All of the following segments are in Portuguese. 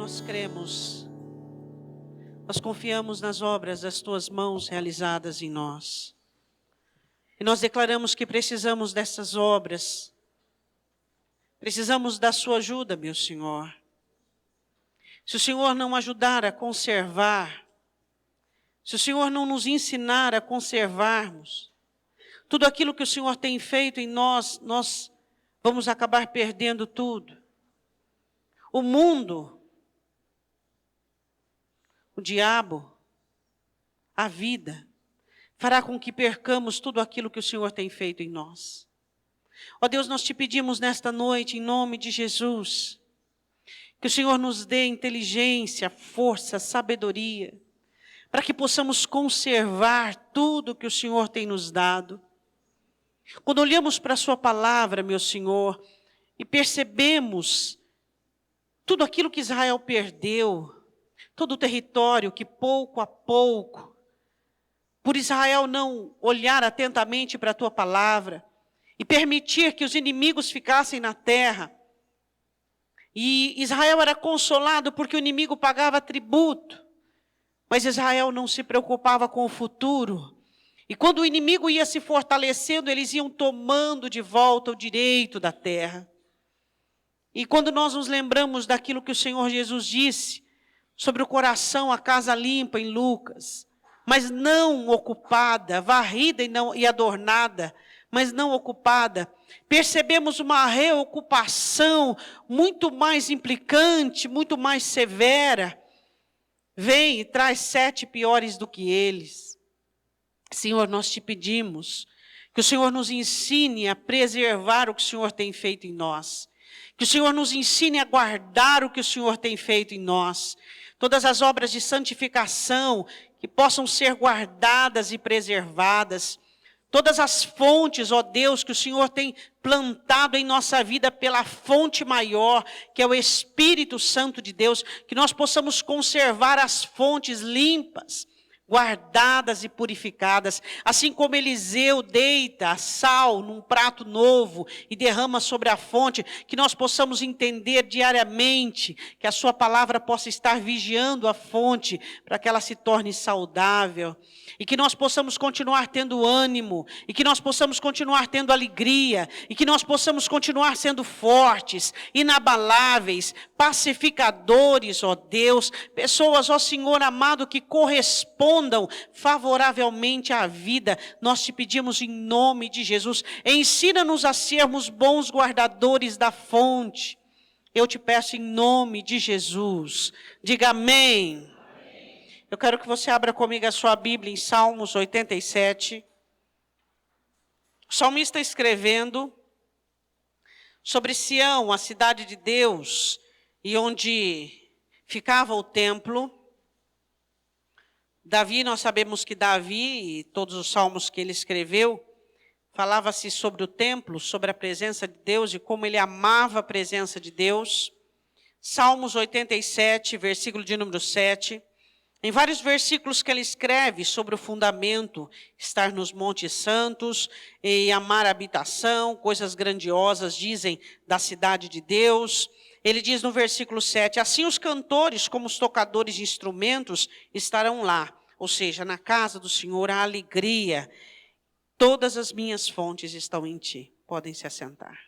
nós cremos, nós confiamos nas obras das Tuas mãos realizadas em nós. E nós declaramos que precisamos dessas obras, precisamos da Sua ajuda, meu Senhor. Se o Senhor não ajudar a conservar, se o Senhor não nos ensinar a conservarmos, tudo aquilo que o Senhor tem feito em nós, nós vamos acabar perdendo tudo. O mundo, o diabo, a vida, fará com que percamos tudo aquilo que o Senhor tem feito em nós. Ó Deus, nós te pedimos nesta noite, em nome de Jesus, que o Senhor nos dê inteligência, força, sabedoria, para que possamos conservar tudo que o Senhor tem nos dado. Quando olhamos para a Sua palavra, meu Senhor, e percebemos tudo aquilo que Israel perdeu, todo o território que pouco a pouco, por Israel não olhar atentamente para a Tua palavra e permitir que os inimigos ficassem na terra. E Israel era consolado porque o inimigo pagava tributo, mas Israel não se preocupava com o futuro. E quando o inimigo ia se fortalecendo, eles iam tomando de volta o direito da terra. E quando nós nos lembramos daquilo que o Senhor Jesus disse sobre o coração, a casa limpa em Lucas, mas não ocupada, varrida e adornada, mas não ocupada, percebemos uma reocupação muito mais implicante, muito mais severa. Vem e traz 7 piores do que eles. Senhor, nós te pedimos que o Senhor nos ensine a preservar o que o Senhor tem feito em nós. Que o Senhor nos ensine a guardar o que o Senhor tem feito em nós. Todas as obras de santificação que possam ser guardadas e preservadas. Todas as fontes, ó Deus, que o Senhor tem plantado em nossa vida pela fonte maior, que é o Espírito Santo de Deus, que nós possamos conservar as fontes limpas, guardadas e purificadas, assim como Eliseu deita sal num prato novo e derrama sobre a fonte, que nós possamos entender diariamente, que a sua palavra possa estar vigiando a fonte, para que ela se torne saudável, e que nós possamos continuar tendo ânimo, e que nós possamos continuar tendo alegria, e que nós possamos continuar sendo fortes, inabaláveis, pacificadores, ó Deus, pessoas, ó Senhor amado, que correspondam favoravelmente à vida. Nós te pedimos em nome de Jesus, ensina-nos a sermos bons guardadores da fonte. Eu te peço em nome de Jesus. Diga amém. Eu quero que você abra comigo a sua Bíblia em Salmos 87. O salmista escrevendo sobre Sião, a cidade de Deus, e onde ficava o templo. Davi, nós sabemos que Davi, e todos os salmos que ele escreveu, falava-se sobre o templo, sobre a presença de Deus e como ele amava a presença de Deus. Salmos 87, versículo de número 7. Em vários versículos que ele escreve sobre o fundamento, estar nos montes santos e amar a habitação, coisas grandiosas dizem da cidade de Deus. Ele diz no versículo 7, assim os cantores como os tocadores de instrumentos estarão lá. Ou seja, na casa do Senhor há alegria. Todas as minhas fontes estão em ti. Podem se assentar.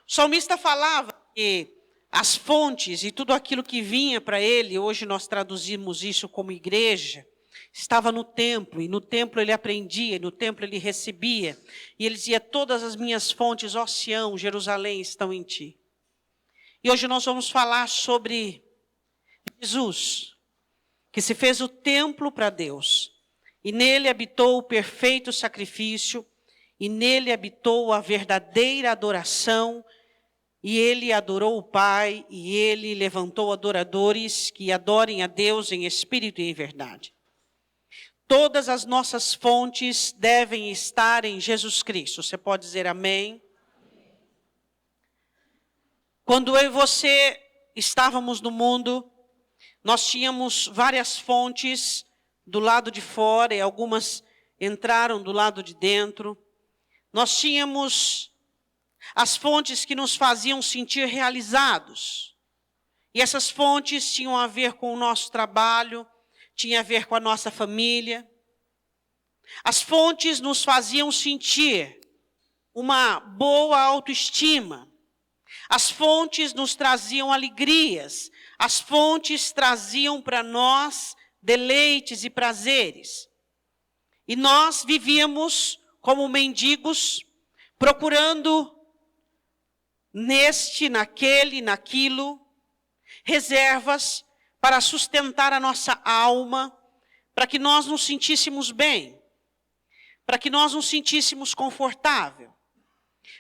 O salmista falava que as fontes e tudo aquilo que vinha para ele, hoje nós traduzimos isso como igreja, estava no templo, e no templo ele aprendia, e no templo ele recebia. E ele dizia, todas as minhas fontes, ó Sião, Jerusalém, estão em ti. E hoje nós vamos falar sobre Jesus, que se fez o templo para Deus. E nele habitou o perfeito sacrifício, e nele habitou a verdadeira adoração. E ele adorou o Pai, e ele levantou adoradores que adorem a Deus em espírito e em verdade. Todas as nossas fontes devem estar em Jesus Cristo. Você pode dizer amém? Quando eu e você estávamos no mundo, nós tínhamos várias fontes do lado de fora e algumas entraram do lado de dentro. Nós tínhamos as fontes que nos faziam sentir realizados. E essas fontes tinham a ver com o nosso trabalho, tinha a ver com a nossa família. As fontes nos faziam sentir uma boa autoestima. As fontes nos traziam alegrias. As fontes traziam para nós deleites e prazeres. E nós vivíamos como mendigos, procurando neste, naquele, naquilo, reservas para sustentar a nossa alma, para que nós nos sentíssemos bem, para que nós nos sentíssemos confortável.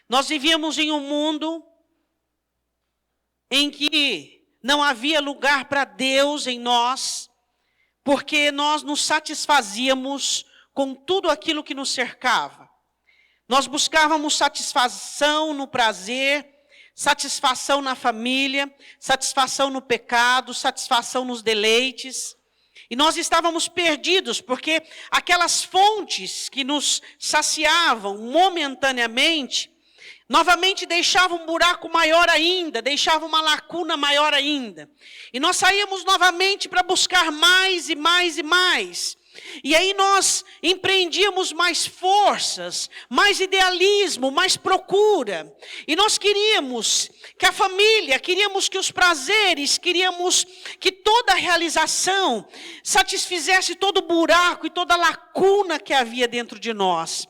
Nós vivíamos em um mundo em que não havia lugar para Deus em nós, porque nós nos satisfazíamos com tudo aquilo que nos cercava. Nós buscávamos satisfação no prazer, satisfação na família, satisfação no pecado, satisfação nos deleites. E nós estávamos perdidos, porque aquelas fontes que nos saciavam momentaneamente, novamente deixavam um buraco maior ainda, deixavam uma lacuna maior ainda. E nós saíamos novamente para buscar mais e mais e mais. E aí nós empreendíamos mais forças, mais idealismo, mais procura. E nós queríamos que a família, queríamos que os prazeres, queríamos que toda a realização satisfizesse todo o buraco e toda a lacuna que havia dentro de nós.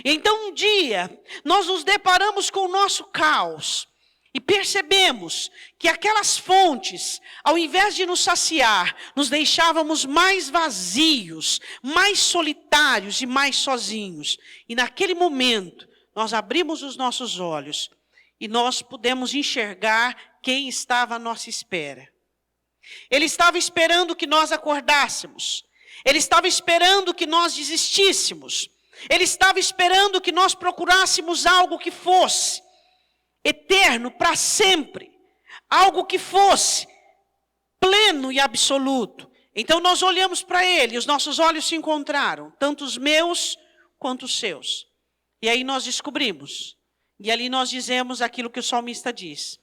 Então um dia nós nos deparamos com o nosso caos. E percebemos que aquelas fontes, ao invés de nos saciar, nos deixávamos mais vazios, mais solitários e mais sozinhos. E naquele momento, nós abrimos os nossos olhos e nós pudemos enxergar quem estava à nossa espera. Ele estava esperando que nós acordássemos. Ele estava esperando que nós desistíssemos. Ele estava esperando que nós procurássemos algo que fosse eterno para sempre, algo que fosse pleno e absoluto. Então nós olhamos para ele, os nossos olhos se encontraram, tanto os meus quanto os seus. E aí nós descobrimos, e ali nós dizemos aquilo que o salmista diz: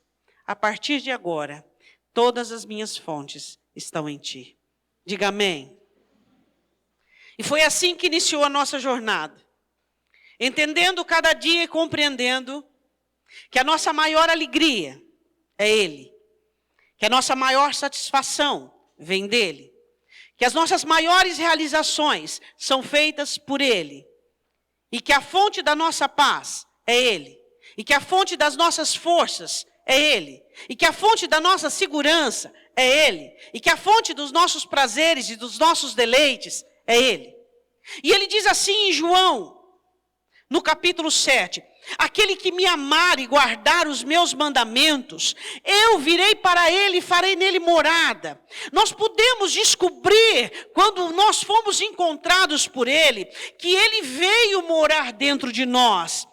a partir de agora, todas as minhas fontes estão em ti. Diga amém. E foi assim que iniciou a nossa jornada, entendendo cada dia e compreendendo que a nossa maior alegria é Ele, que a nossa maior satisfação vem dEle, que as nossas maiores realizações são feitas por Ele, e que a fonte da nossa paz é Ele, e que a fonte das nossas forças é Ele, e que a fonte da nossa segurança é Ele, e que a fonte dos nossos prazeres e dos nossos deleites é Ele. E Ele diz assim em João, no capítulo 7, aquele que me amar e guardar os meus mandamentos, eu virei para ele e farei nele morada. Nós podemos descobrir, quando nós fomos encontrados por ele, que ele veio morar dentro de nós.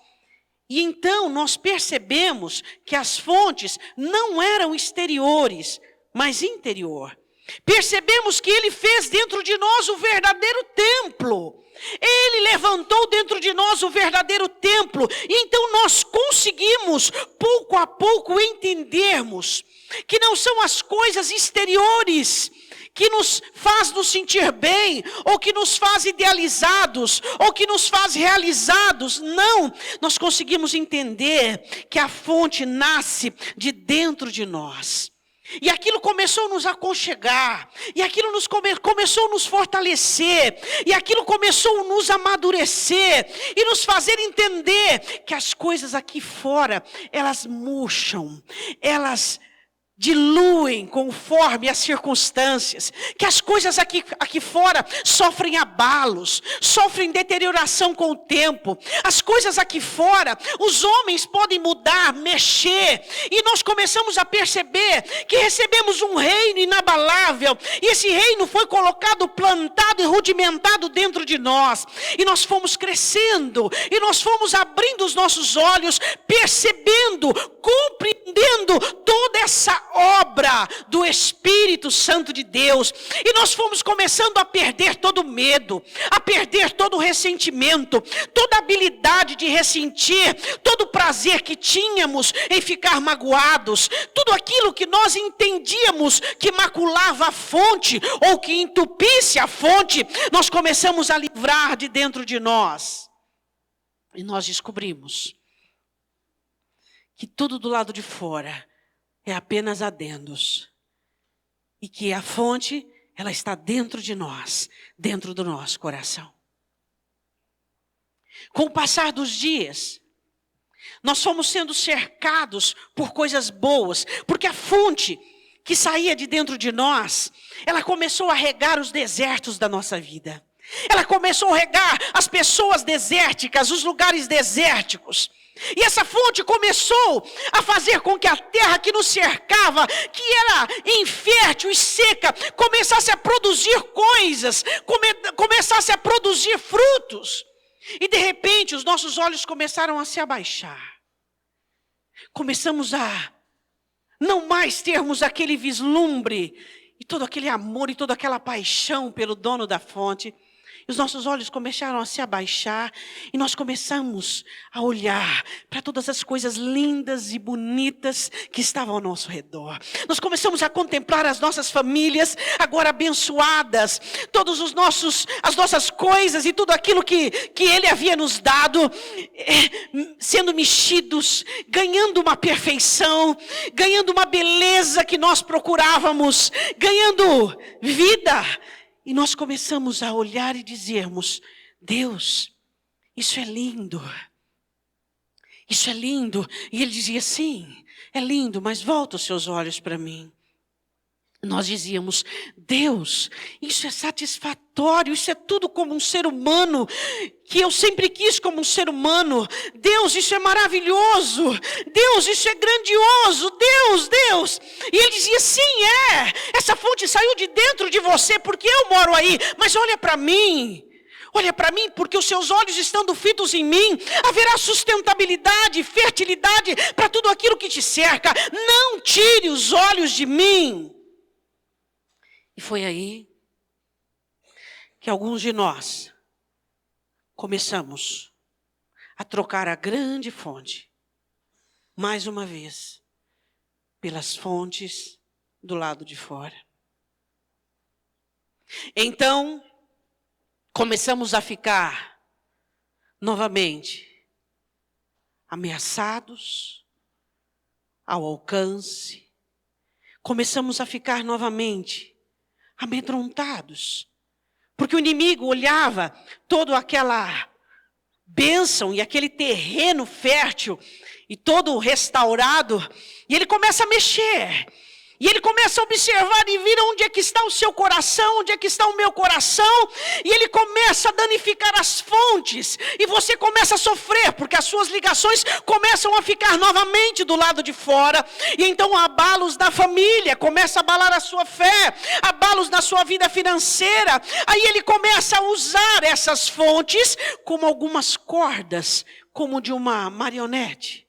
E então nós percebemos que as fontes não eram exteriores, mas interior. Percebemos que ele fez dentro de nós o verdadeiro templo. Ele levantou dentro de nós o verdadeiro templo. E então nós conseguimos, pouco a pouco, entendermos que não são as coisas exteriores que nos faz nos sentir bem, ou que nos faz idealizados, ou que nos faz realizados. Não, nós conseguimos entender que a fonte nasce de dentro de nós. E aquilo começou a nos aconchegar, e aquilo começou a nos fortalecer, e aquilo começou a nos amadurecer, e nos fazer entender que as coisas aqui fora, elas murcham, elas diluem conforme as circunstâncias, que as coisas aqui fora sofrem abalos, sofrem deterioração com o tempo. As coisas aqui fora, os homens podem mudar, mexer, e nós começamos a perceber que recebemos um reino inabalável, e esse reino foi colocado, plantado e rudimentado dentro de nós, e nós fomos crescendo, e nós fomos abrindo os nossos olhos, percebendo, compreendendo toda essa obra do Espírito Santo de Deus. E nós fomos começando a perder todo o medo, a perder todo o ressentimento, toda a habilidade de ressentir, todo o prazer que tínhamos em ficar magoados, tudo aquilo que nós entendíamos que maculava a fonte ou que entupisse a fonte, nós começamos a livrar de dentro de nós. E nós descobrimos que tudo do lado de fora é apenas adendos. E que a fonte, ela está dentro de nós, dentro do nosso coração. Com o passar dos dias, nós fomos sendo cercados por coisas boas, porque a fonte que saía de dentro de nós, ela começou a regar os desertos da nossa vida. Ela começou a regar as pessoas desérticas, os lugares desérticos. E essa fonte começou a fazer com que a terra que nos cercava, que era infértil e seca, começasse a produzir coisas, começasse a produzir frutos. E de repente os nossos olhos começaram a se abaixar. Começamos a não mais termos aquele vislumbre, e todo aquele amor e toda aquela paixão pelo dono da fonte. Os nossos olhos começaram a se abaixar e nós começamos a olhar para todas as coisas lindas e bonitas que estavam ao nosso redor. Nós começamos a contemplar as nossas famílias agora abençoadas, as nossas coisas e tudo aquilo que Ele havia nos dado, sendo mexidos, ganhando uma perfeição, ganhando uma beleza que nós procurávamos, ganhando vida. E nós começamos a olhar e dizermos: Deus, isso é lindo. Isso é lindo. E Ele dizia: sim, é lindo, mas volta os seus olhos para mim. Nós dizíamos: Deus, isso é satisfatório, isso é tudo como um ser humano, que eu sempre quis como um ser humano. Deus, isso é maravilhoso. Deus, isso é grandioso. Deus. E Ele dizia: sim, essa fonte saiu de dentro de você, porque eu moro aí. Mas olha para mim. Olha para mim, porque os seus olhos estando fitos em mim, haverá sustentabilidade, fertilidade para tudo aquilo que te cerca. Não tire os olhos de mim. E foi aí que alguns de nós começamos a trocar a grande fonte, mais uma vez, pelas fontes do lado de fora. Então, começamos a ficar novamente ameaçados ao alcance. Começamos a ficar novamente amedrontados, porque o inimigo olhava toda aquela bênção e aquele terreno fértil e todo restaurado, e ele começa a mexer. E ele começa a observar e vir onde é que está o seu coração, onde é que está o meu coração. E ele começa a danificar as fontes. E você começa a sofrer, porque as suas ligações começam a ficar novamente do lado de fora. E então abalos da família, começa a abalar a sua fé, abalos na sua vida financeira. Aí ele começa a usar essas fontes como algumas cordas, como de uma marionete.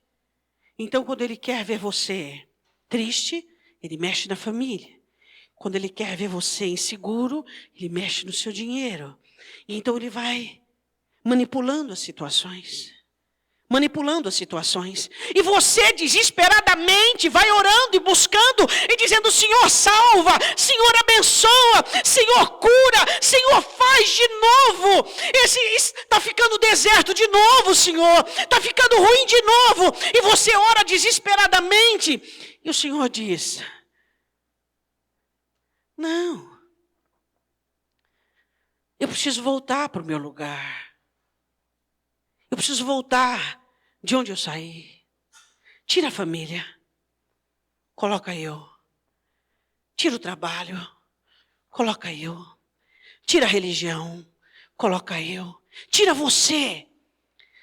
Então quando ele quer ver você triste, ele mexe na família. Quando ele quer ver você inseguro, ele mexe no seu dinheiro. E então ele vai manipulando as situações. E você desesperadamente vai orando e buscando e dizendo: Senhor, salva, Senhor, abençoa, Senhor, cura, Senhor, faz de novo. Está ficando deserto de novo, Senhor. Está ficando ruim de novo. E você ora desesperadamente. E o Senhor diz: não, eu preciso voltar para o meu lugar. Eu preciso voltar de onde eu saí. Tira a família, coloca eu. Tira o trabalho, coloca eu. Tira a religião, coloca eu. Tira você.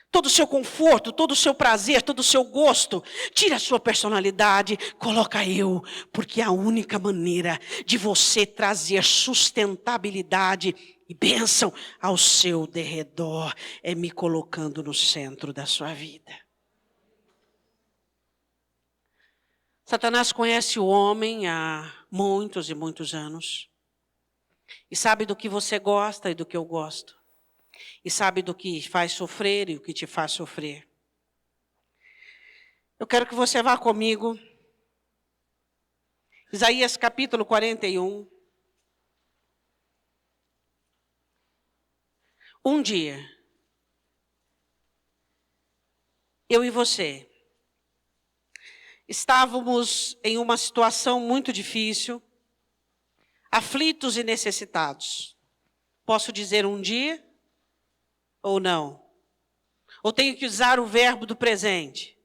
Todo o seu conforto, todo o seu prazer, todo o seu gosto. Tira a sua personalidade, coloca eu. Porque a única maneira de você trazer sustentabilidade e bênção ao seu derredor é me colocando no centro da sua vida. Satanás conhece o homem há muitos e muitos anos. E sabe do que você gosta e do que eu gosto. E sabe do que faz sofrer e o que te faz sofrer. Eu quero que você vá comigo. Isaías capítulo 41. Um dia, eu e você estávamos em uma situação muito difícil, aflitos e necessitados. Posso dizer um dia ou não? Ou tenho que usar o verbo do presente?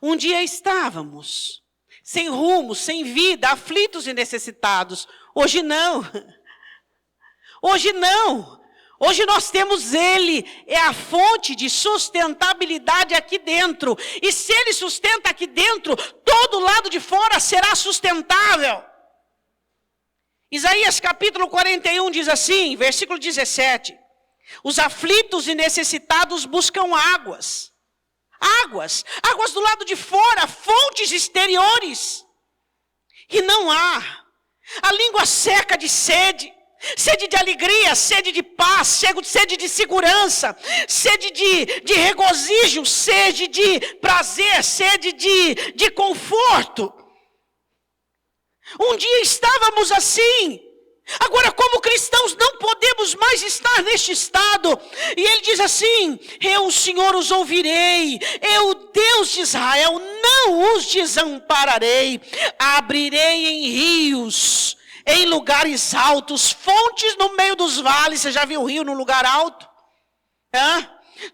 Um dia estávamos sem rumo, sem vida, aflitos e necessitados. Hoje não. Hoje não. Hoje nós temos Ele, é a fonte de sustentabilidade aqui dentro. E se Ele sustenta aqui dentro, todo lado de fora será sustentável. Isaías capítulo 41 diz assim, versículo 17. Os aflitos e necessitados buscam águas. Águas do lado de fora, fontes exteriores. E não há. A língua seca de sede. Sede de alegria, sede de paz, sede de segurança, sede de regozijo, sede de prazer, sede de conforto. Um dia estávamos assim. Agora, como cristãos, não podemos mais estar neste estado. E ele diz assim, eu, o Senhor, os ouvirei. Eu, Deus de Israel, não os desampararei. Abrirei em rios, em lugares altos, fontes no meio dos vales. Você já viu o rio no lugar alto?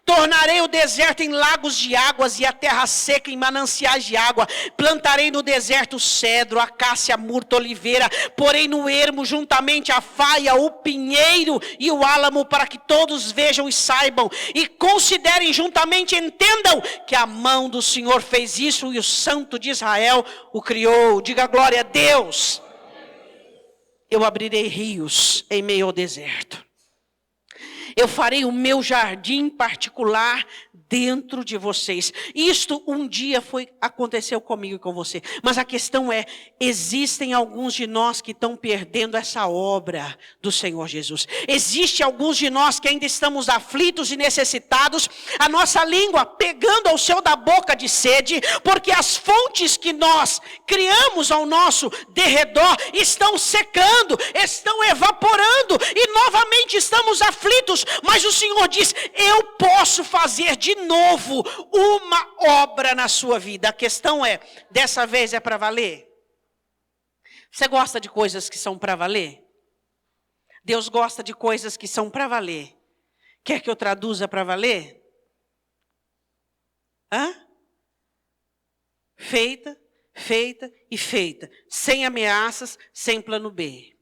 Tornarei o deserto em lagos de águas e a terra seca em mananciais de água. Plantarei no deserto o cedro, a acácia, a murta, a oliveira. Porei no ermo juntamente a faia, o pinheiro e o álamo, para que todos vejam e saibam e considerem juntamente, entendam que a mão do Senhor fez isso e o Santo de Israel o criou. Diga glória a Deus. Eu abrirei rios em meio ao deserto. Eu farei o meu jardim particular dentro de vocês. Isto um dia aconteceu comigo e com você. Mas a questão é, existem alguns de nós que estão perdendo essa obra do Senhor Jesus. Existem alguns de nós que ainda estamos aflitos e necessitados. A nossa língua pegando ao céu da boca de sede. Porque as fontes que nós criamos ao nosso derredor estão secando, estão evaporando. E novamente estamos aflitos. Mas o Senhor diz, eu posso fazer de novo uma obra na sua vida. A questão é, dessa vez é para valer? Você gosta de coisas que são para valer? Deus gosta de coisas que são para valer. Quer que eu traduza para valer? Feita, feita e feita. Sem ameaças, sem plano B.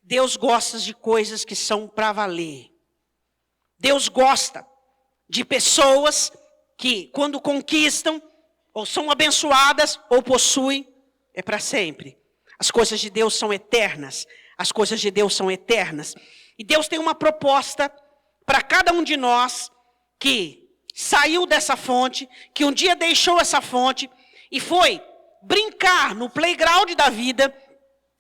Deus gosta de coisas que são para valer. Deus gosta de pessoas que, quando conquistam, ou são abençoadas, ou possuem, é para sempre. As coisas de Deus são eternas. As coisas de Deus são eternas. E Deus tem uma proposta para cada um de nós que saiu dessa fonte, que um dia deixou essa fonte e foi brincar no playground da vida,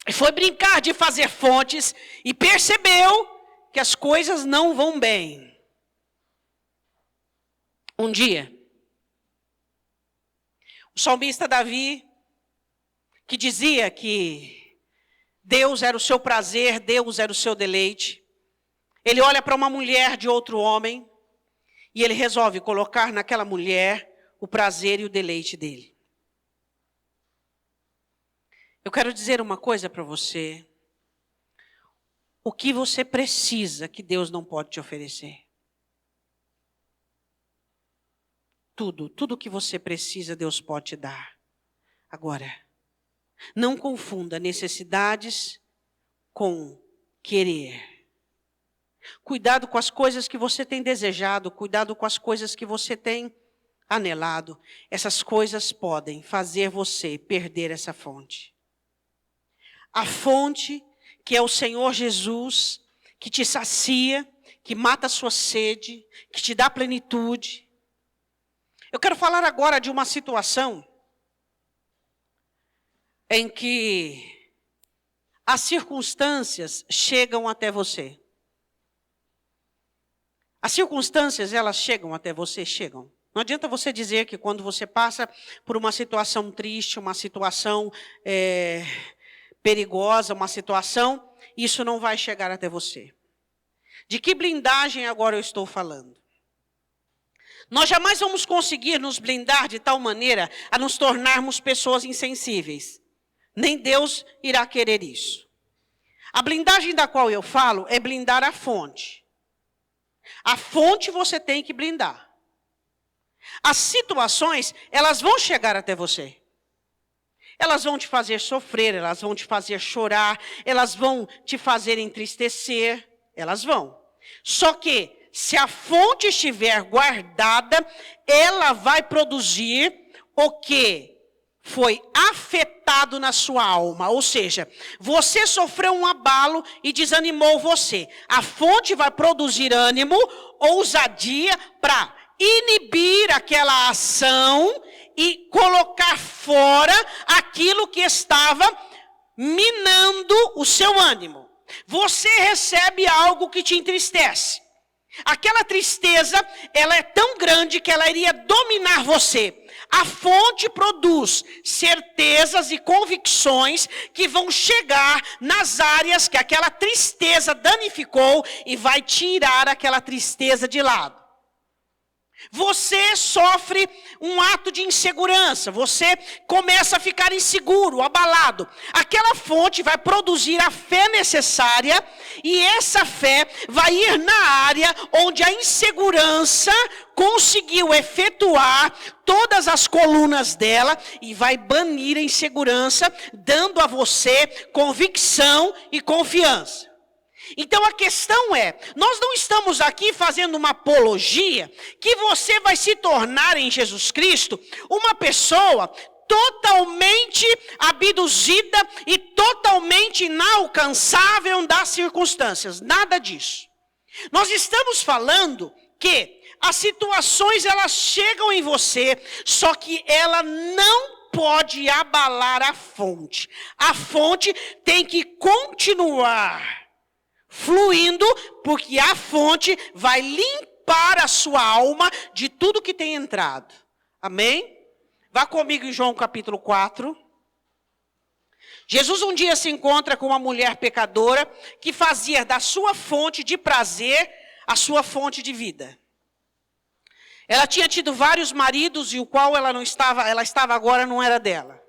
e foi brincar de fazer fontes e percebeu que as coisas não vão bem. Um dia, o salmista Davi, que dizia que Deus era o seu prazer, Deus era o seu deleite, ele olha para uma mulher de outro homem e ele resolve colocar naquela mulher o prazer e o deleite dele. Eu quero dizer uma coisa para você. O que você precisa que Deus não pode te oferecer? Tudo que você precisa, Deus pode te dar. Agora, não confunda necessidades com querer. Cuidado com as coisas que você tem desejado, cuidado com as coisas que você tem anelado. Essas coisas podem fazer você perder essa fonte. A fonte que é o Senhor Jesus, que te sacia, que mata a sua sede, que te dá plenitude. Eu quero falar agora de uma situação em que as circunstâncias chegam até você. As circunstâncias, elas chegam até você? Chegam. Não adianta você dizer que quando você passa por uma situação triste, uma situação perigosa, uma situação, isso não vai chegar até você. De que blindagem agora eu estou falando? Nós jamais vamos conseguir nos blindar de tal maneira a nos tornarmos pessoas insensíveis. Nem Deus irá querer isso. A blindagem da qual eu falo é blindar a fonte. A fonte você tem que blindar. As situações, elas vão chegar até você. Elas vão te fazer sofrer, elas vão te fazer chorar, elas vão te fazer entristecer, elas vão. Só que, se a fonte estiver guardada, ela vai produzir o que foi afetado na sua alma. Ou seja, você sofreu um abalo e desanimou você. A fonte vai produzir ânimo, ousadia para inibir aquela ação e colocar fora aquilo que estava minando o seu ânimo. Você recebe algo que te entristece. Aquela tristeza, ela é tão grande que ela iria dominar você. A fonte produz certezas e convicções que vão chegar nas áreas que aquela tristeza danificou e vai tirar aquela tristeza de lado. Você sofre um ato de insegurança, você começa a ficar inseguro, abalado. Aquela fonte vai produzir a fé necessária e essa fé vai ir na área onde a insegurança conseguiu efetuar todas as colunas dela e vai banir a insegurança, dando a você convicção e confiança. Então a questão é, nós não estamos aqui fazendo uma apologia que você vai se tornar em Jesus Cristo uma pessoa totalmente abduzida e totalmente inalcançável das circunstâncias. Nada disso. Nós estamos falando que as situações elas chegam em você, só que ela não pode abalar a fonte. A fonte tem que continuar fluindo, porque a fonte vai limpar a sua alma de tudo que tem entrado. Amém? Vá comigo em João capítulo 4. Jesus um dia se encontra com uma mulher pecadora que fazia da sua fonte de prazer a sua fonte de vida. Ela tinha tido vários maridos e o qual ela estava agora não era dela.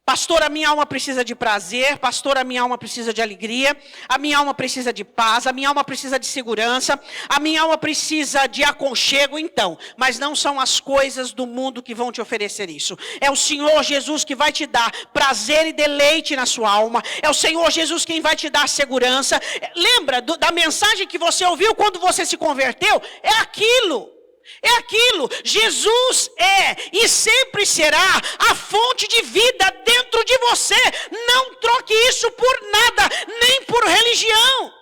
Pastor, a minha alma precisa de prazer. Pastor, a minha alma precisa de alegria. A minha alma precisa de paz. A minha alma precisa de segurança. A minha alma precisa de aconchego. Então, mas não são as coisas do mundo que vão te oferecer isso. É o Senhor Jesus que vai te dar prazer e deleite na sua alma. É o Senhor Jesus quem vai te dar segurança. Lembra da mensagem que você ouviu quando você se converteu? É aquilo. É aquilo, Jesus é e sempre será a fonte de vida dentro de você. Não troque isso por nada, nem por religião.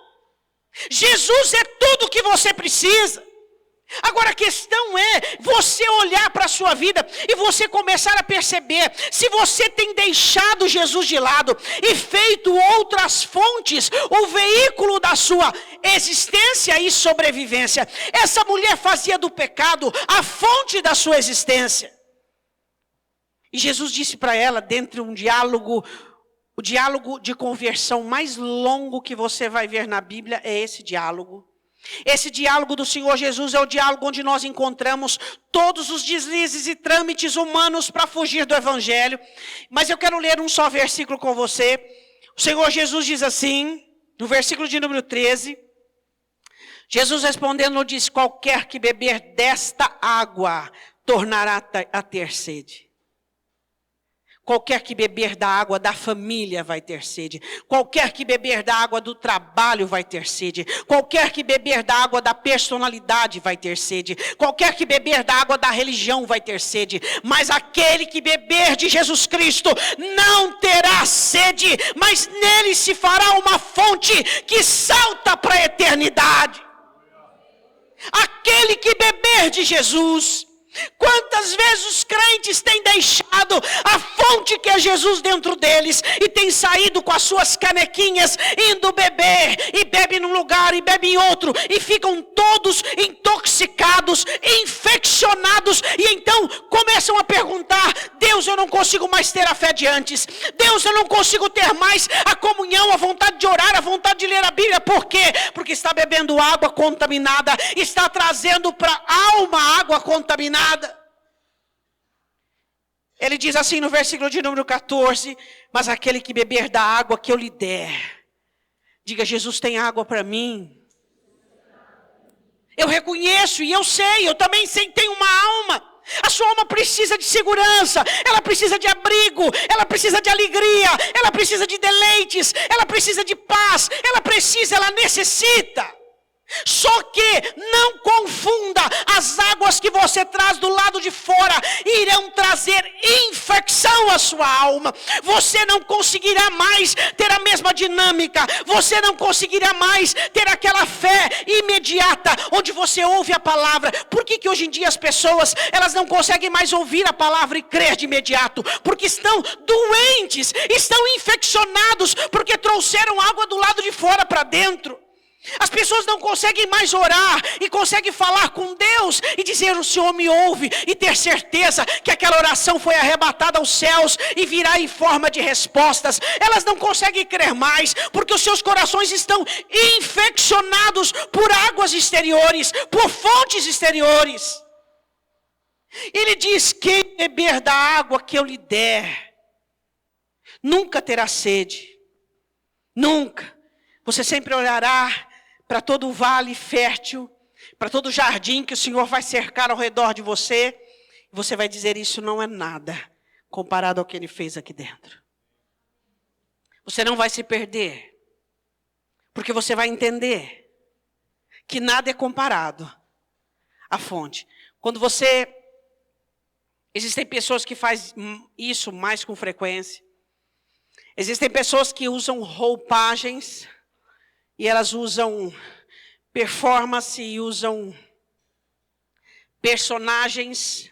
Jesus é tudo o que você precisa. Agora a questão é você olhar para a sua vida e você começar a perceber se você tem deixado Jesus de lado e feito outras fontes o veículo da sua existência e sobrevivência. Essa mulher fazia do pecado a fonte da sua existência. E Jesus disse para ela, dentro de um diálogo, o diálogo de conversão mais longo que você vai ver na Bíblia é esse diálogo. Esse diálogo do Senhor Jesus é o diálogo onde nós encontramos todos os deslizes e trâmites humanos para fugir do Evangelho. Mas eu quero ler um só versículo com você. O Senhor Jesus diz assim, no versículo de número 13. Jesus respondendo disse, qualquer que beber desta água tornará a ter sede. Qualquer que beber da água da família vai ter sede. Qualquer que beber da água do trabalho vai ter sede. Qualquer que beber da água da personalidade vai ter sede. Qualquer que beber da água da religião vai ter sede. Mas aquele que beber de Jesus Cristo não terá sede, mas nele se fará uma fonte que salta para a eternidade. Aquele que beber de Jesus, Quantas vezes os crentes têm deixado a fonte que é Jesus dentro deles e têm saído com as suas canequinhas, indo beber, e bebe num lugar e bebe em outro, e ficam todos intoxicados, infeccionados, e então começam a perguntar: Deus, eu não consigo mais ter a fé de antes. Deus, eu não consigo ter mais a comunhão, a vontade de orar, a vontade de ler a Bíblia. Por quê? Porque está bebendo água contaminada, está trazendo para a alma água contaminada. Ele diz assim no versículo de número 14: mas aquele que beber da água que eu lhe der. Diga: Jesus tem água para mim. Eu reconheço e eu sei, eu também sei que tenho uma alma. A sua alma precisa de segurança, ela precisa de abrigo, ela precisa de alegria, ela precisa de deleites, ela precisa de paz, ela necessita. Só que não confunda, as águas que você traz do lado de fora irão trazer infecção à sua alma. Você não conseguirá mais ter a mesma dinâmica, você não conseguirá mais ter aquela fé imediata, onde você ouve a palavra. Por que hoje em dia as pessoas, elas não conseguem mais ouvir a palavra e crer de imediato? Porque estão doentes, estão infeccionados, porque trouxeram água do lado de fora para dentro. As pessoas não conseguem mais orar e conseguem falar com Deus e dizer: o Senhor me ouve, e ter certeza que aquela oração foi arrebatada aos céus e virá em forma de respostas. Elas não conseguem crer mais, porque os seus corações estão infeccionados por águas exteriores, por fontes exteriores. Ele diz: quem beber da água que eu lhe der, nunca terá sede, nunca. Você sempre olhará para todo o vale fértil, para todo o jardim que o Senhor vai cercar ao redor de você, e você vai dizer: isso não é nada comparado ao que Ele fez aqui dentro. Você não vai se perder, porque você vai entender que nada é comparado à fonte. Existem pessoas que fazem isso mais com frequência. Existem pessoas que usam roupagens, e elas usam performance, e usam personagens.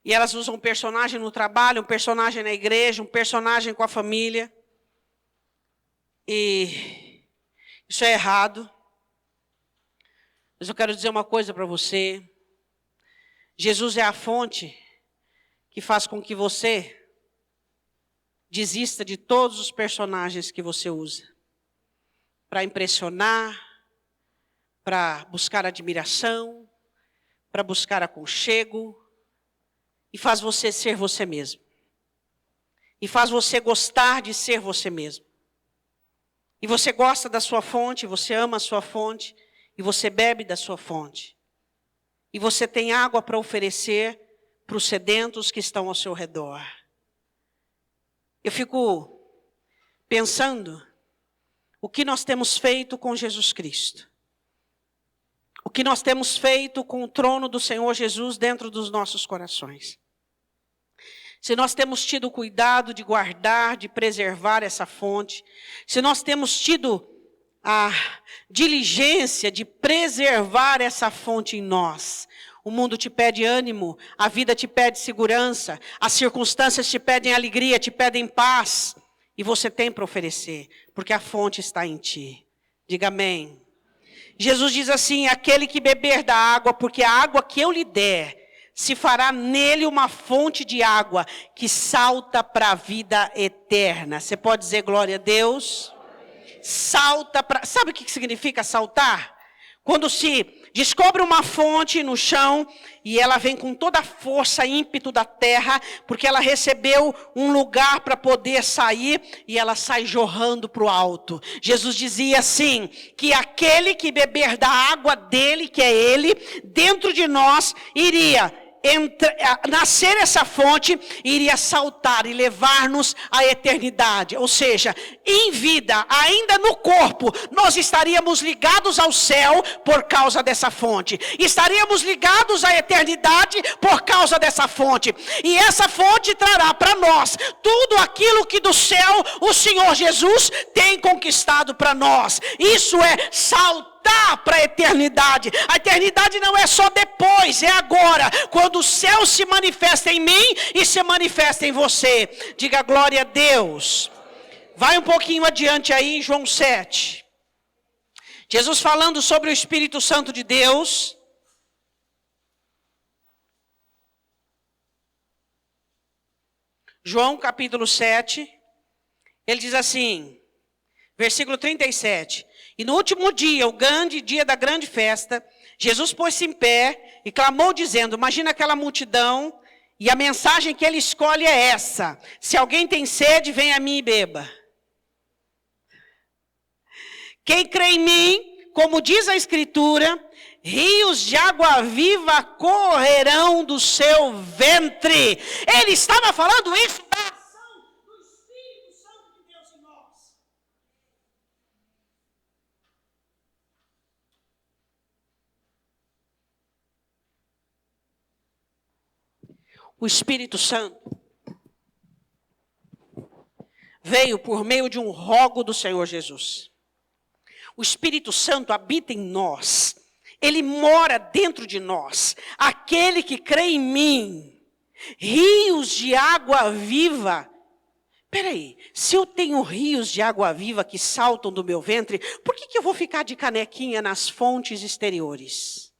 E elas usam um personagem no trabalho, um personagem na igreja, um personagem com a família. E isso é errado. Mas eu quero dizer uma coisa para você. Jesus é a fonte que faz com que você desista de todos os personagens que você usa. Para impressionar, para buscar admiração, para buscar aconchego, e faz você ser você mesmo. E faz você gostar de ser você mesmo. E você gosta da sua fonte, você ama a sua fonte, e você bebe da sua fonte. E você tem água para oferecer para os sedentos que estão ao seu redor. Eu fico pensando o que nós temos feito com Jesus Cristo. O que nós temos feito com o trono do Senhor Jesus dentro dos nossos corações. Se nós temos tido cuidado de guardar, de preservar essa fonte. Se nós temos tido a diligência de preservar essa fonte em nós. O mundo te pede ânimo, a vida te pede segurança, as circunstâncias te pedem alegria, te pedem paz. E você tem para oferecer, porque a fonte está em ti. Diga amém. Jesus diz assim: aquele que beber da água, porque a água que eu lhe der, se fará nele uma fonte de água que salta para a vida eterna. Você pode dizer glória a Deus? Salta para... Sabe o que significa saltar? Quando se descobre uma fonte no chão e ela vem com toda a força e ímpeto da terra, porque ela recebeu um lugar para poder sair e ela sai jorrando para o alto. Jesus dizia assim, que aquele que beber da água dele, que é ele, dentro de nós iria nascer essa fonte, iria saltar e levar-nos à eternidade. Ou seja, em vida, ainda no corpo, nós estaríamos ligados ao céu por causa dessa fonte. Estaríamos ligados à eternidade por causa dessa fonte. E essa fonte trará para nós tudo aquilo que do céu o Senhor Jesus tem conquistado para nós. Isso é saltar apontar para a eternidade. A eternidade não é só depois, é agora. Quando o céu se manifesta em mim e se manifesta em você. Diga glória a Deus. Vai um pouquinho adiante aí em João 7. Jesus falando sobre o Espírito Santo de Deus. João capítulo 7. Ele diz assim, versículo 37. E no último dia, o grande dia da grande festa, Jesus pôs-se em pé e clamou dizendo, imagina aquela multidão, e a mensagem que ele escolhe é essa: se alguém tem sede, venha a mim e beba. Quem crê em mim, como diz a Escritura, rios de água viva correrão do seu ventre. Ele estava falando isso da ação do Espírito Santo de Deus em nós. O Espírito Santo veio por meio de um rogo do Senhor Jesus. O Espírito Santo habita em nós. Ele mora dentro de nós. Aquele que crê em mim, rios de água viva. Peraí, se eu tenho rios de água viva que saltam do meu ventre, por que eu vou ficar de canequinha nas fontes exteriores?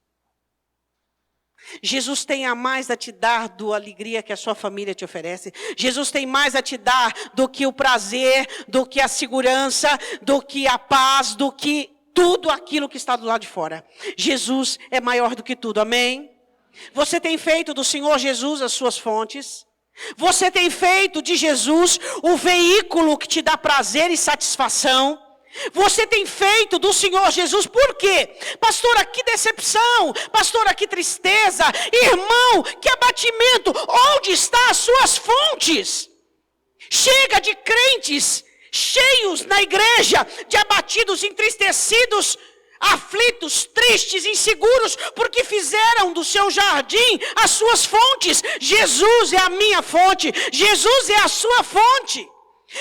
Jesus tem a mais a te dar do alegria que a sua família te oferece. Jesus tem mais a te dar do que o prazer, do que a segurança, do que a paz, do que tudo aquilo que está do lado de fora. Jesus é maior do que tudo, amém? Você tem feito do Senhor Jesus as suas fontes. Você tem feito de Jesus o veículo que te dá prazer e satisfação. Você tem feito do Senhor Jesus, por quê? Pastora, que decepção, pastora, que tristeza, irmão, que abatimento, onde estão as suas fontes? Chega de crentes cheios na igreja, de abatidos, entristecidos, aflitos, tristes, inseguros, porque fizeram do seu jardim as suas fontes. Jesus é a minha fonte, Jesus é a sua fonte.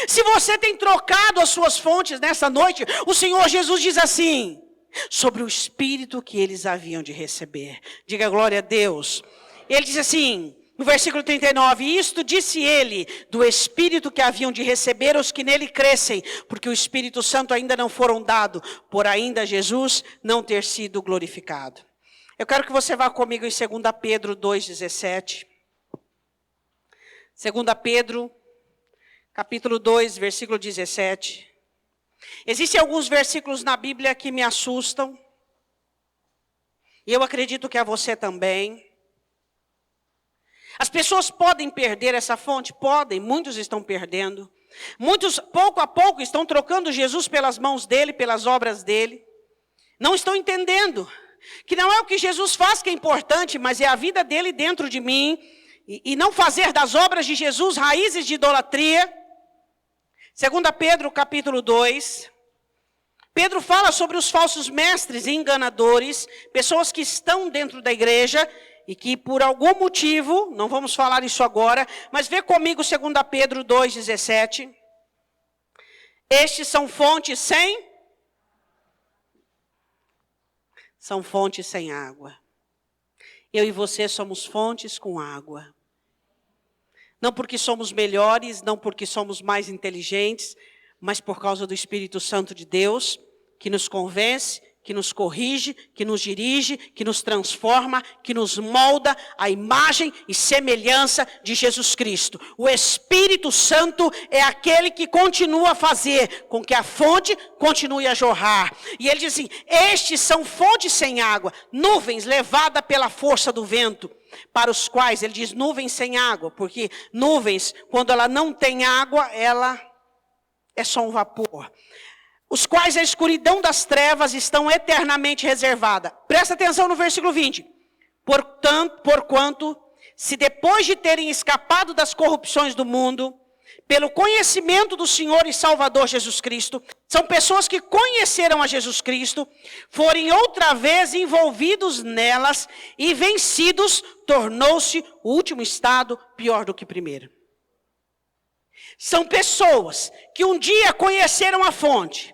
Se você tem trocado as suas fontes nessa noite, o Senhor Jesus diz assim, sobre o Espírito que eles haviam de receber. Diga glória a Deus. Ele diz assim, no versículo 39, isto disse ele, do Espírito que haviam de receber os que nele crescem, porque o Espírito Santo ainda não foram dado, por ainda Jesus não ter sido glorificado. Eu quero que você vá comigo em 2 Pedro 2,17. 2 Pedro capítulo 2, versículo 17. Existem alguns versículos na Bíblia que me assustam. E eu acredito que a você também. As pessoas podem perder essa fonte? Podem, muitos estão perdendo. Muitos, pouco a pouco, estão trocando Jesus pelas mãos dele, pelas obras dele. Não estão entendendo que não é o que Jesus faz que é importante, mas é a vida dele dentro de mim. E não fazer das obras de Jesus raízes de idolatria. 2 Pedro capítulo 2, Pedro fala sobre os falsos mestres e enganadores, pessoas que estão dentro da igreja e que por algum motivo, não vamos falar isso agora, mas vê comigo 2 Pedro 2,17. Estes são fontes sem água. Eu e você somos fontes com água. Não porque somos melhores, não porque somos mais inteligentes, mas por causa do Espírito Santo de Deus, que nos convence, que nos corrige, que nos dirige, que nos transforma, que nos molda à imagem e semelhança de Jesus Cristo. O Espírito Santo é aquele que continua a fazer com que a fonte continue a jorrar. E ele diz assim, estes são fontes sem água, nuvens levadas pela força do vento. Para os quais, ele diz nuvens sem água, porque nuvens, quando ela não tem água, ela é só um vapor. Os quais a escuridão das trevas estão eternamente reservada. Presta atenção no versículo 20. Porquanto, se depois de terem escapado das corrupções do mundo, pelo conhecimento do Senhor e Salvador Jesus Cristo, são pessoas que conheceram a Jesus Cristo, forem outra vez envolvidos nelas e vencidos, tornou-se o último estado pior do que o primeiro. São pessoas que um dia conheceram a fonte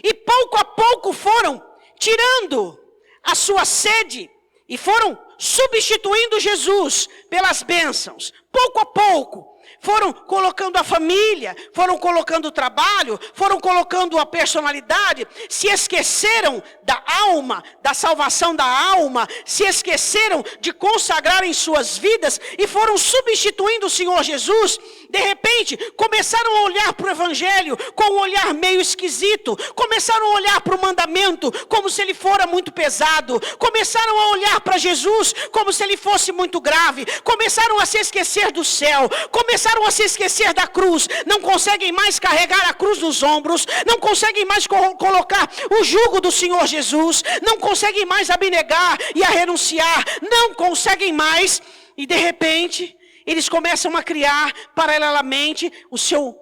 e pouco a pouco foram tirando a sua sede e foram substituindo Jesus pelas bênçãos. Pouco a pouco, foram colocando a família, foram colocando o trabalho, foram colocando a personalidade, se esqueceram da alma, da salvação da alma, se esqueceram de consagrarem suas vidas e foram substituindo o Senhor Jesus. De repente, começaram a olhar para o Evangelho com um olhar meio esquisito, começaram a olhar para o mandamento como se ele fora muito pesado, começaram a olhar para Jesus como se ele fosse muito grave, começaram a se esquecer do céu, começaram a se esquecer da cruz, não conseguem mais carregar a cruz nos ombros, não conseguem mais colocar o jugo do Senhor Jesus, não conseguem mais abnegar e a renunciar, não conseguem mais, e de repente eles começam a criar paralelamente o seu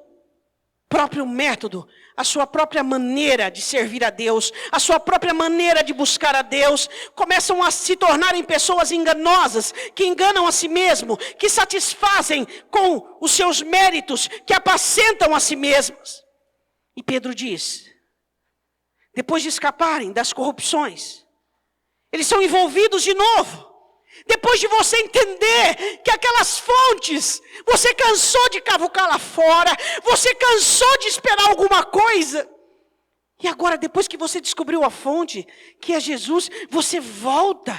próprio método, a sua própria maneira de servir a Deus, a sua própria maneira de buscar a Deus, começam a se tornarem pessoas enganosas, que enganam a si mesmo, que satisfazem com os seus méritos, que apacentam a si mesmas. E Pedro diz, depois de escaparem das corrupções, eles são envolvidos de novo. Depois de você entender que aquelas fontes, você cansou de cavucar lá fora, você cansou de esperar alguma coisa. E agora, depois que você descobriu a fonte, que é Jesus, você volta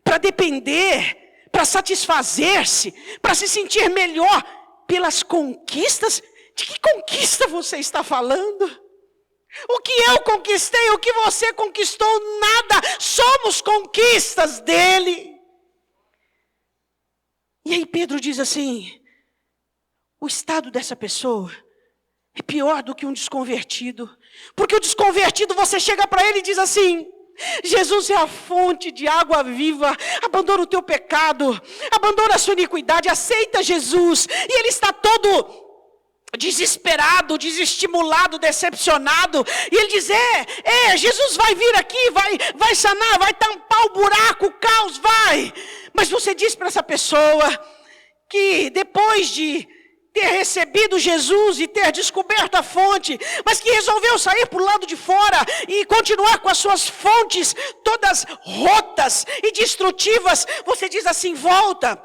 para depender, para satisfazer-se, para se sentir melhor pelas conquistas. De que conquista você está falando? O que eu conquistei, o que você conquistou, nada. Somos conquistas dele. E aí Pedro diz assim, o estado dessa pessoa é pior do que um desconvertido. Porque o desconvertido, você chega para ele e diz assim, Jesus é a fonte de água viva, abandona o teu pecado, abandona a sua iniquidade, aceita Jesus. E ele está todo desesperado, desestimulado, decepcionado. E ele diz, Jesus vai vir aqui, vai sanar, vai tampar o buraco, o caos, vai. Mas você diz para essa pessoa que depois de ter recebido Jesus e ter descoberto a fonte, mas que resolveu sair para o lado de fora e continuar com as suas fontes todas rotas e destrutivas, você diz assim, volta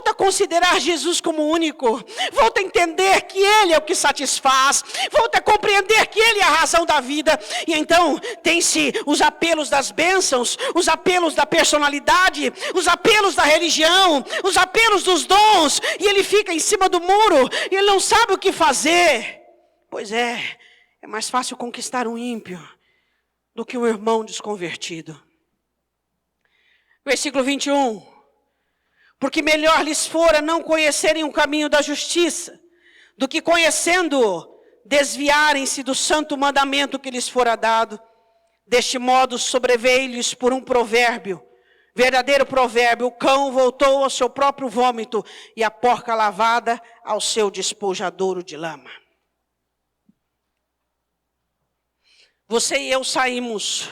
a considerar Jesus como único, volta a entender que Ele é o que satisfaz, volta a compreender que Ele é a razão da vida. E então tem-se os apelos das bênçãos, os apelos da personalidade, os apelos da religião, os apelos dos dons, e ele fica em cima do muro, e ele não sabe o que fazer. Pois é mais fácil conquistar um ímpio do que um irmão desconvertido. Versículo 21. Porque melhor lhes fora não conhecerem o caminho da justiça, do que conhecendo-o, desviarem-se do santo mandamento que lhes fora dado. Deste modo sobreveio-lhes por um provérbio, verdadeiro provérbio, o cão voltou ao seu próprio vômito e a porca lavada ao seu despojadouro de lama. Você e eu saímos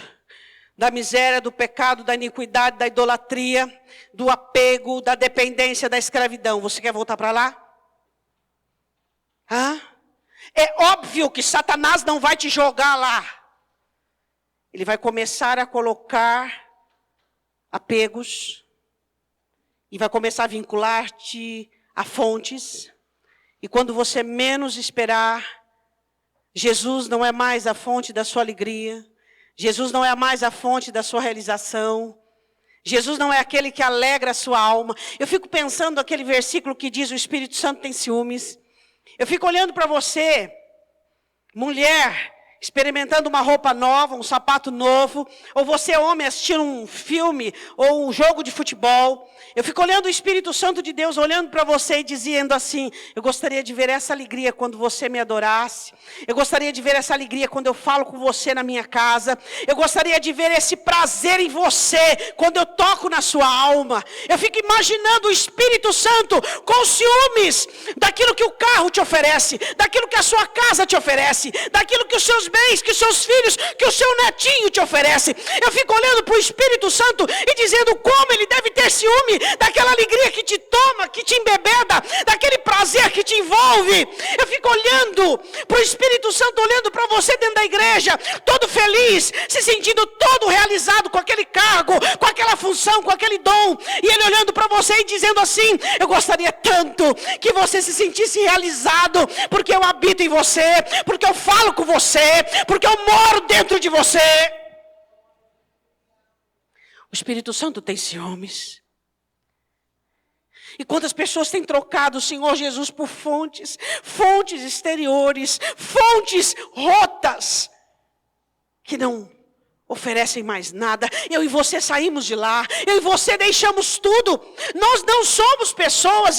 da miséria, do pecado, da iniquidade, da idolatria, do apego, da dependência, da escravidão. Você quer voltar para lá? É óbvio que Satanás não vai te jogar lá. Ele vai começar a colocar apegos e vai começar a vincular-te a fontes. E quando você menos esperar, Jesus não é mais a fonte da sua alegria. Jesus não é mais a fonte da sua realização. Jesus não é aquele que alegra a sua alma. Eu fico pensando aquele versículo que diz: o Espírito Santo tem ciúmes. Eu fico olhando para você, mulher, experimentando uma roupa nova, um sapato novo, ou você, homem, assistindo um filme ou um jogo de futebol. Eu fico olhando o Espírito Santo de Deus, olhando para você e dizendo assim: eu gostaria de ver essa alegria quando você me adorasse. Eu gostaria de ver essa alegria quando eu falo com você na minha casa. Eu gostaria de ver esse prazer em você quando eu toco na sua alma. Eu fico imaginando o Espírito Santo com ciúmes daquilo que o carro te oferece, daquilo que a sua casa te oferece, daquilo que os seus bens que os seus filhos, que o seu netinho te oferece. Eu fico olhando para o Espírito Santo e dizendo como ele deve ter ciúme daquela alegria que te toma, que te embebeda, daquele prazer que te envolve. Eu fico olhando para o Espírito Santo, olhando para você dentro da igreja, todo feliz, se sentindo todo realizado com aquele cargo, com aquela função, com aquele dom. E ele olhando para você e dizendo assim: eu gostaria tanto que você se sentisse realizado, porque eu habito em você, porque eu falo com você, porque eu moro dentro de você. O Espírito Santo tem ciúmes. E quantas pessoas têm trocado o Senhor Jesus por fontes exteriores, fontes rotas, que não oferecem mais nada. Eu e você saímos de lá, eu e você deixamos tudo. Nós não somos pessoas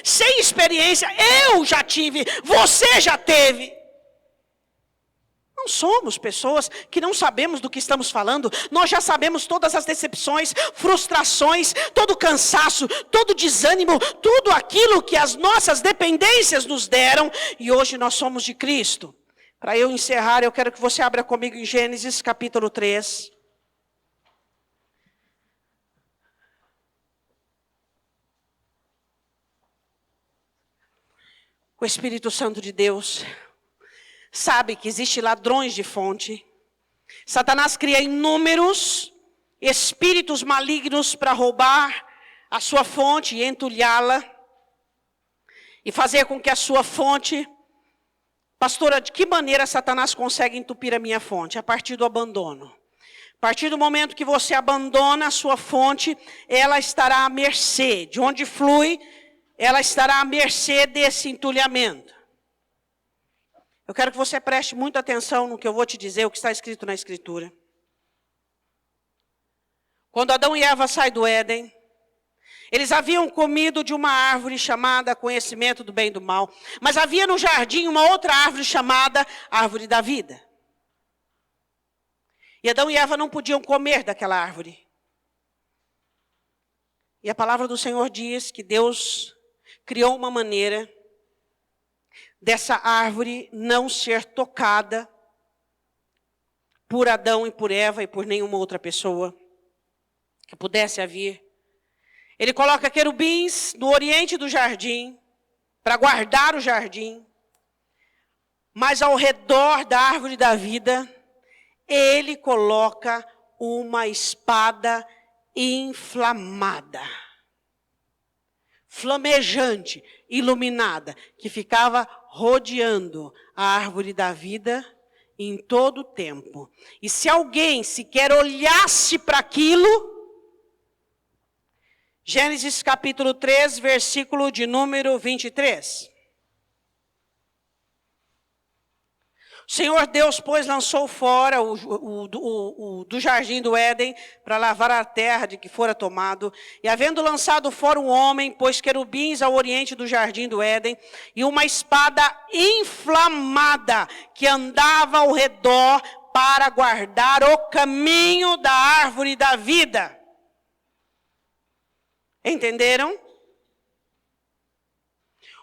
sem experiência. Eu já tive, você já teve. Não somos pessoas que não sabemos do que estamos falando. Nós já sabemos todas as decepções, frustrações, todo cansaço, todo desânimo, tudo aquilo que as nossas dependências nos deram. E hoje nós somos de Cristo. Para eu encerrar, eu quero que você abra comigo em Gênesis capítulo 3. O Espírito Santo de Deus sabe que existem ladrões de fonte. Satanás cria inúmeros espíritos malignos para roubar a sua fonte e entulhá-la. E fazer com que a sua fonte... Pastora, de que maneira Satanás consegue entupir a minha fonte? A partir do abandono. A partir do momento que você abandona a sua fonte, ela estará à mercê. De onde flui, ela estará à mercê desse entulhamento. Eu quero que você preste muita atenção no que eu vou te dizer, o que está escrito na Escritura. Quando Adão e Eva saem do Éden, eles haviam comido de uma árvore chamada conhecimento do bem e do mal. Mas havia no jardim uma outra árvore chamada árvore da vida. E Adão e Eva não podiam comer daquela árvore. E a palavra do Senhor diz que Deus criou uma maneira dessa árvore não ser tocada por Adão e por Eva e por nenhuma outra pessoa que pudesse haver. Ele coloca querubins no oriente do jardim, para guardar o jardim. Mas ao redor da árvore da vida, ele coloca uma espada inflamada, flamejante, iluminada, que ficava rodeando a árvore da vida em todo o tempo. E se alguém sequer olhasse para aquilo... Gênesis capítulo 3, versículo de número 23. O Senhor Deus, pois, lançou fora do jardim do Éden para lavar a terra de que fora tomado. E havendo lançado fora o homem, pôs querubins ao oriente do jardim do Éden, e uma espada inflamada que andava ao redor para guardar o caminho da árvore da vida. Entenderam?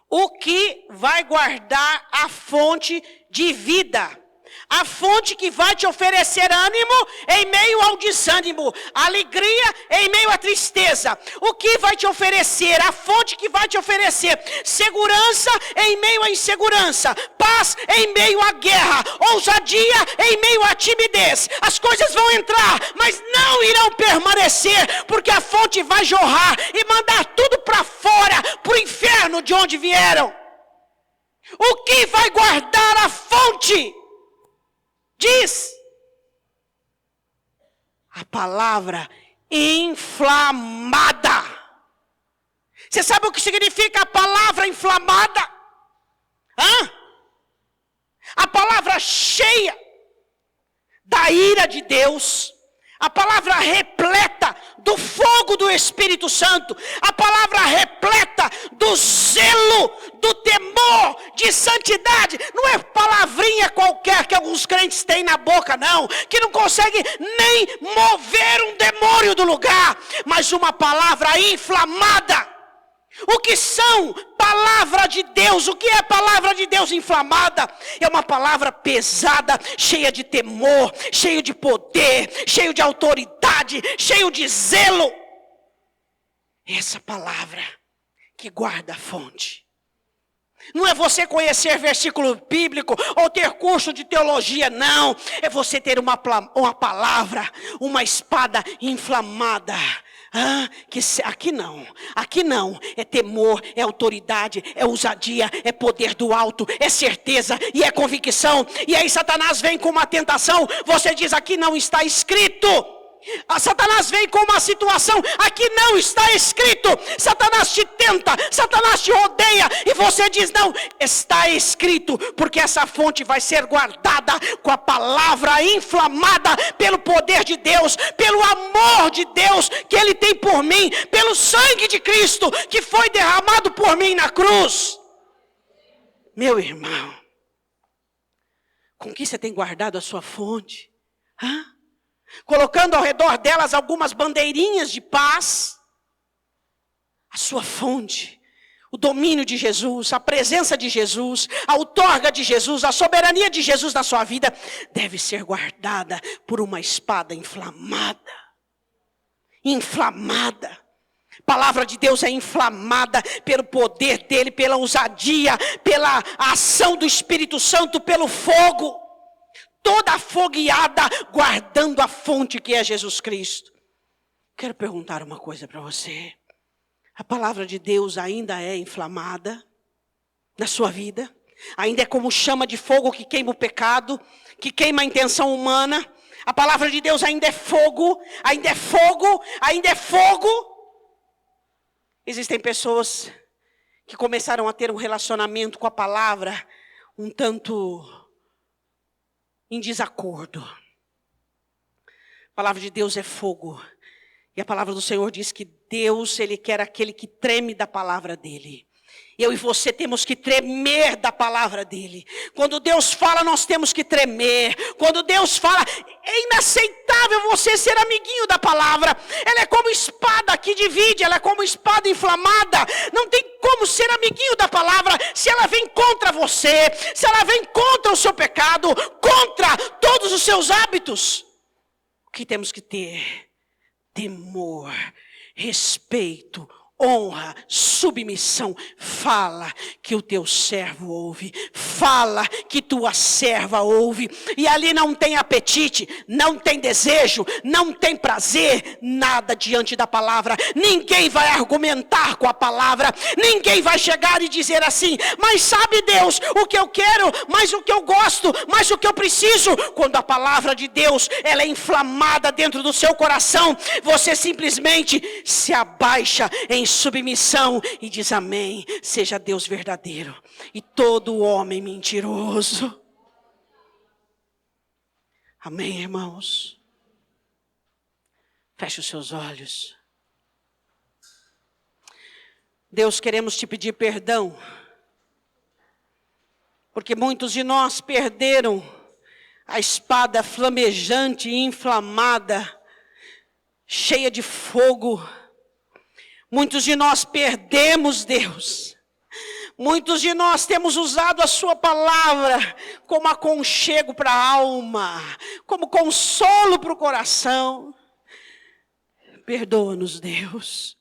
O que vai guardar a fonte de vida? A fonte que vai te oferecer ânimo em meio ao desânimo, alegria em meio à tristeza. O que vai te oferecer? A fonte que vai te oferecer segurança em meio à insegurança, paz em meio à guerra, ousadia em meio à timidez. As coisas vão entrar, mas não irão permanecer, porque a fonte vai jorrar e mandar tudo para fora, para o inferno de onde vieram. O que vai guardar a fonte? Diz a palavra inflamada. Você sabe o que significa a palavra inflamada? A palavra cheia da ira de Deus. A palavra repleta do fogo do Espírito Santo. A palavra repleta do zelo, do temor, de santidade. Não é palavrinha qualquer que alguns crentes têm na boca, não. Que não consegue nem mover um demônio do lugar. Mas uma palavra inflamada. O que são palavras palavra de Deus. O que é a palavra de Deus inflamada? É uma palavra pesada, cheia de temor, cheia de poder, cheia de autoridade, cheia de zelo. Essa palavra que guarda a fonte. Não é você conhecer versículo bíblico ou ter curso de teologia, não. É você ter uma palavra, uma espada inflamada. Aqui não, é temor, é autoridade, é ousadia, é poder do alto, é certeza e é convicção. E aí Satanás vem com uma tentação, você diz: aqui não está escrito. Satanás vem com uma situação, aqui não está escrito. Satanás te tenta, Satanás te rodeia, e você diz: não, está escrito, porque essa fonte vai ser guardada com a palavra inflamada pelo poder de Deus, pelo amor de Deus que Ele tem por mim, pelo sangue de Cristo que foi derramado por mim na cruz. Meu irmão, com que você tem guardado a sua fonte? Colocando ao redor delas algumas bandeirinhas de paz. A sua fonte, o domínio de Jesus, a presença de Jesus, a outorga de Jesus, a soberania de Jesus na sua vida deve ser guardada por uma espada inflamada. Inflamada. A palavra de Deus é inflamada pelo poder dele, pela ousadia, pela ação do Espírito Santo, pelo fogo. Toda afogueada, guardando a fonte que é Jesus Cristo. Quero perguntar uma coisa para você. A palavra de Deus ainda é inflamada na sua vida? Ainda é como chama de fogo que queima o pecado, que queima a intenção humana? A palavra de Deus ainda é fogo, ainda é fogo, ainda é fogo? Existem pessoas que começaram a ter um relacionamento com a palavra um tanto em desacordo. A palavra de Deus é fogo. E a palavra do Senhor diz que Deus, Ele quer aquele que treme da palavra dEle. Eu e você temos que tremer da palavra dEle. Quando Deus fala, nós temos que tremer. Quando Deus fala, é inaceitável você ser amiguinho da palavra. Ela é como espada que divide, ela é como espada inflamada. Não tem como ser amiguinho da palavra se ela vem contra você, se ela vem contra o seu pecado, contra todos os seus hábitos. O que temos que ter? Temor, respeito, honra, submissão. Fala que o teu servo ouve. Fala que tua serva ouve. E ali não tem apetite, não tem desejo, não tem prazer, nada diante da palavra. Ninguém vai argumentar com a palavra. Ninguém vai chegar e dizer assim: mas sabe Deus, o que eu quero, mas o que eu gosto, mas o que eu preciso. Quando a palavra de Deus, ela é inflamada dentro do seu coração, você simplesmente se abaixa em submissão e diz: amém, seja Deus verdadeiro e todo homem mentiroso. Amém, irmãos? Feche os seus olhos. Deus, queremos te pedir perdão, porque muitos de nós perderam a espada flamejante e inflamada, cheia de fogo. Muitos de nós perdemos Deus. Muitos de nós temos usado a sua palavra como aconchego para a alma, como consolo para o coração. Perdoa-nos, Deus.